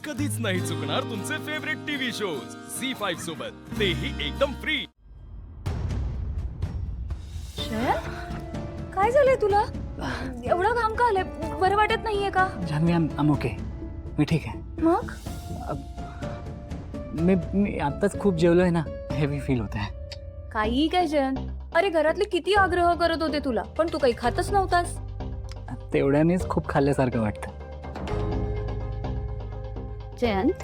कधीच नाही चुकणार तुमचे फेवरेट टीव्ही शोज झी5 सोबत, तेही एकदम फ्री। श्रेया, काय झालंय तुला? एवढं घाम का आलंय? बरं वाटत नाहीये का? जानवी, आम ओके, मी ठीक आहे। मग मी आत्ताच खूप जेवलोय ना, हेवी फील होत आहे। काही काय जयंत, अरे घरातले किती आग्रह करत होते तुला, पण तू काही खातच नव्हतास। तेवढ्यानेच खूप खाल्ल्यासारखं वाटतं। जयंत,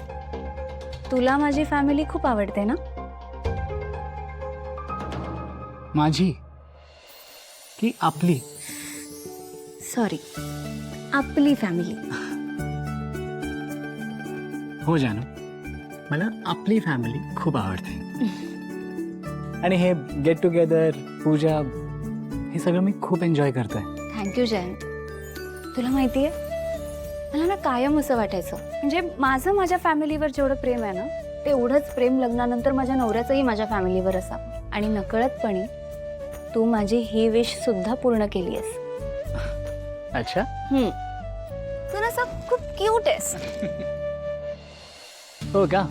तुला माझी फॅमिली खूप आवडते ना? माझी की आपली? सॉरी, आपली फॅमिली। हो जानू, मला आपली फॅमिली खूप आवडते। आणि हे गेट टुगेदर, पूजा, हे सगळं मी खूप एन्जॉय करतोय। थँक्यू जयंत। तुला माहितीये, मला ना कायम असं वाटायचं, म्हणजे माझं माझ्या फॅमिलीवर जेवढं प्रेम आहे ना, तेवढंच प्रेम लग्नानंतर माझ्या नवऱ्याचंही माझ्या फॅमिलीवर असावं। आणि नकळतपणे तू माझी ही विश सुद्धा पूर्ण केली आहेस। अच्छा, तू ना खूप क्यूट आहेस। हो का?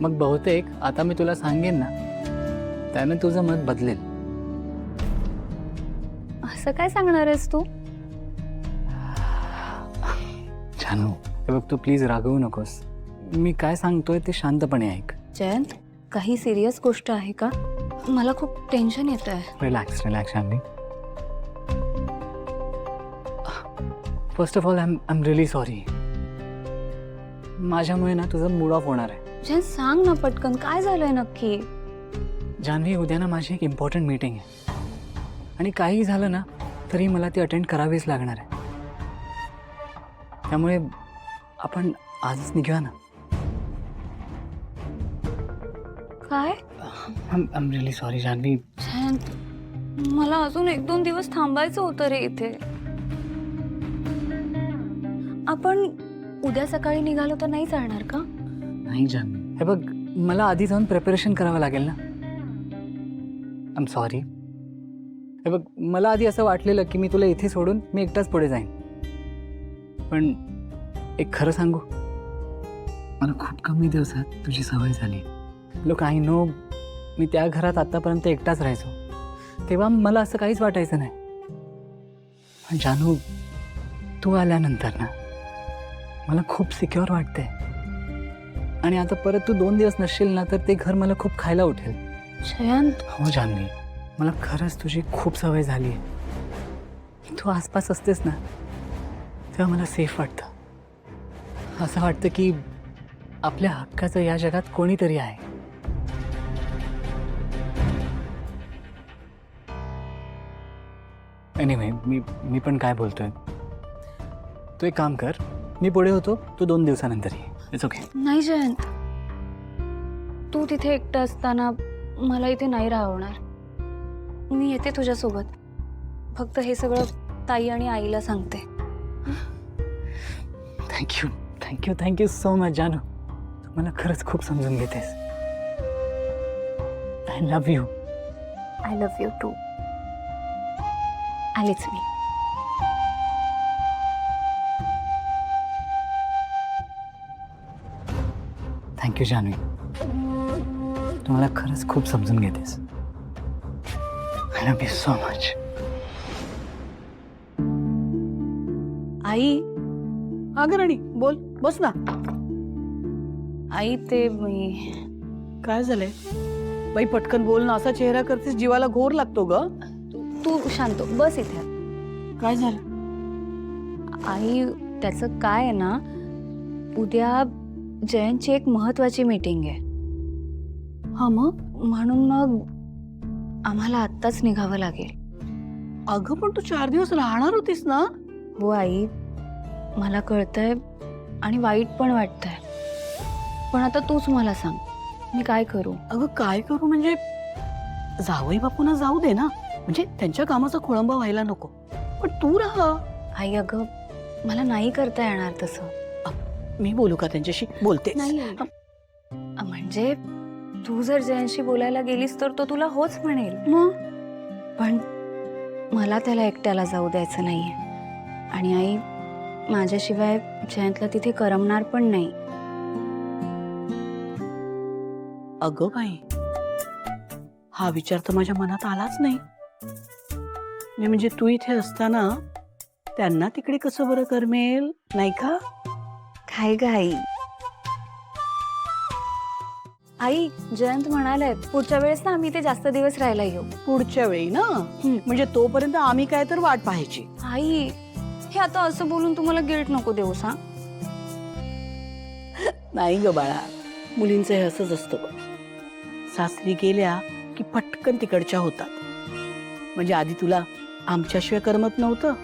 मग बहुतेक आता मी तुला सांगेन ना, त्याने तुझं मत बदलेल। असं काय सांगणार आहेस तू? जानू, हे बघ, तू प्लीज रागवू नकोस। मी काय सांगतोय ते शांतपणे ऐक। जयंत, काही सिरियस गोष्ट आहे का? मला खूप टेन्शन येत आहे। Relax relax Janvi. First of all, I am really sorry. माझ्यामुळे ना तुझं मूड ऑफ होणार आहे। जयंत, सांग ना पटकन, काय झालंय नक्की? जानवी, उद्या ना माझी एक इम्पॉर्टंट मीटिंग आहे, आणि काही झालं ना तरी मला ती अटेंड करावीच लागणार आहे। त्यामुळे आपण आजच निघूया ना। काय? I am really sorry Janvi. Jayant, मला अजून 1-2 दिवस थांबायचं होतं रे इथे। आपण उद्या सकाळी निघालो तर नाही चालणार का? नाही जानवी, हे बघ, मला आधी जाऊन प्रिपरेशन करावं लागेल ना। I am sorry. हे बघ, मला आधी असं वाटलेलं की मी तुला इथे सोडून मी एकटाच पुढे जाईन, पण एक खरं सांगू, मला खूप कमी दिवसात तुझी सवय झाली। लोक, आय नो, मी त्या घरात आतापर्यंत एकटाच राहायचो, तेव्हा मला असं काहीच वाटायचं नाही। पण जानू, तू आल्यानंतर ना मला खूप सिक्युअर वाटतंय। आणि आता परत तू 2 दिवस नसशील ना तर ते घर मला खूप खायला उठेल। जयंत, हो जानवी, मला खरंच तुझी खूप सवय झाली आहे। तू आसपास असतेस ना तेव्हा मला सेफ वाटतं। असं वाटतं की आपल्या हक्काचं या जगात कोणीतरी आहे। एनिवे, मी पण काय बोलतोय, तू एक काम कर, मी पुढे होतो, तू 2 दिवसानंतर ये। It's okay. नाही जयंत, तू तिथे एकटं असताना मला इथे नाही राहणार। मी येते तुझ्यासोबत, फक्त हे सगळं ताई आणि आईला सांगते। Thank you thank you thank you so much जानू, तू मला खरंच खूप समजून घेतेस। I love you. I love you too. आलीच मी। थँक्यू जानवी, तू मला खरंच खूप समजून घेतेस। I love you so much. आई, अगं राणी, बोल, बस ना। आई ते मी काय झालंय बाई? पटकन बोल ना, असा चेहरा करतेस, जीवाला घोर लागतो ग। तू शांत हो, बस इथे। काय झालं? आई, त्याचं काय आहे ना, उद्या जयंतची एक महत्वाची मीटिंग आहे। हा, मग? म्हणून मग आम्हाला आत्ताच निघावं लागेल। अगं पण तू 4 दिवस राहणार होतीस ना? हो आई, मला कळतंय आणि वाईट पण वाटतंय, पण आता तूच मला सांग, मी काय करू? अगं काय करू म्हणजे, जावई बापूंना जाऊ दे ना, म्हणजे त्यांच्या कामाचा खोळंबा व्हायला नको, पण तू राहा। आई अगं, मला नाही करता येणार तसं। मी बोलू का त्यांच्याशी? बोलते नाही म्हणजे तू जर जयंतशी बोलायला गेलीस तर तो तुला होच म्हणेल, मग पण मला त्याला एकट्याला जाऊ द्यायचं नाहीये। आणि आई, माझ्याशिवाय जयंतला तिथे करमणार पण नाही. अगं बाई, हा विचार तर माझ्या मनात आलाच नाही. म्हणजे तू इथे असताना त्यांना तिकडे कसं बरं करमेल, नाही का? काय ग आई? आई, जयंत म्हणाले पुढच्या वेळेस ना आम्ही ते जास्त दिवस राहायला येऊ. पुढच्या वेळी ना, म्हणजे तोपर्यंत आम्ही काय तर वाट पाहायची. आई, हे आता असं बोलून तुम्हाला गिल्ट नको देऊ सा. नाही ग बाळा, मुलींचं हे असंच असतं बघ. सासरी गेल्या की पटकन तिकडच्या होतात. म्हणजे आधी तुला आमच्याशिवाय करमत नव्हतं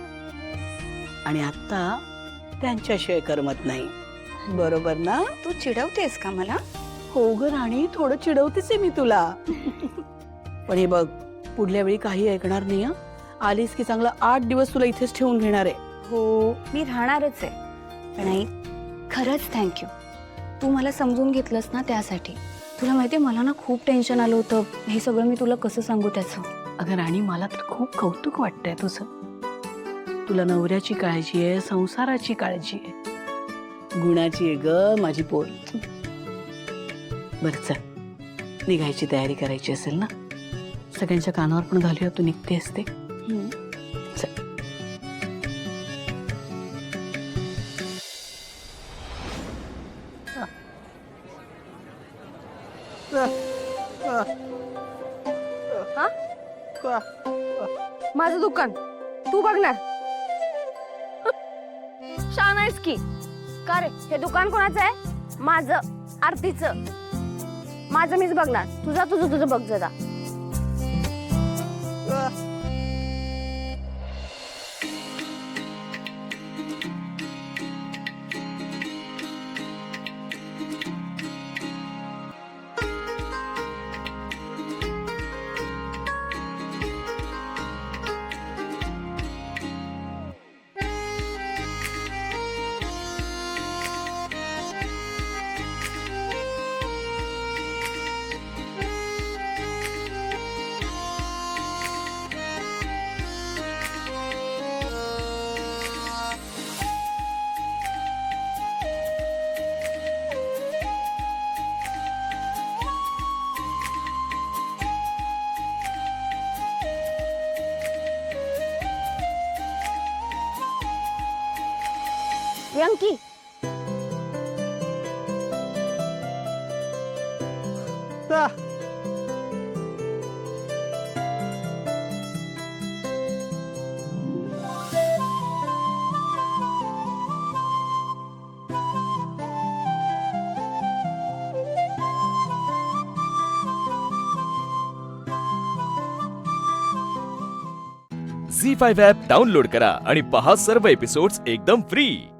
आणि आता त्यांच्याशिवाय करमत नाही. बरोबर ना? तू चिडवतेस का मला? हो ग राणी, थोडं चिडवतेच आहे मी तुला. पण हे बघ, पुढल्या वेळी काही ऐकणार नाही हं. आलीस की चांगलं 8 दिवस तुला इथेच ठेवून घेणार आहे. हो, मी राहणारच आहे. पण आई, खरंच थँक्यू. तू मला समजून घेतलंस ना त्यासाठी. तुला माहितीये मला ना खूप टेन्शन आलं होतं. हे सगळं मी तुला कसं सांगू त्याचं. अगं राणी, मला तर खूप कौतुक वाटतंय तुझं. तुला नवऱ्याची काळजी आहे, संसाराची काळजी आहे, गुणाची आहे ग माझी पोर. बरं चल, निघायची तयारी करायची असेल ना? सगळ्यांच्या कानावर पण घालूया, तू निघते असते. चल. माझं दुकान तू बघणार? छान आहेस की. का रे, हे दुकान कोणाचं आहे? माझं, आरतीचं. माझं मीच बघणार. तुझं बघ जरा. व्यंकी, झी 5 ॲप डाउनलोड करा आणि पहा सर्व एपिसोड्स एकदम फ्री.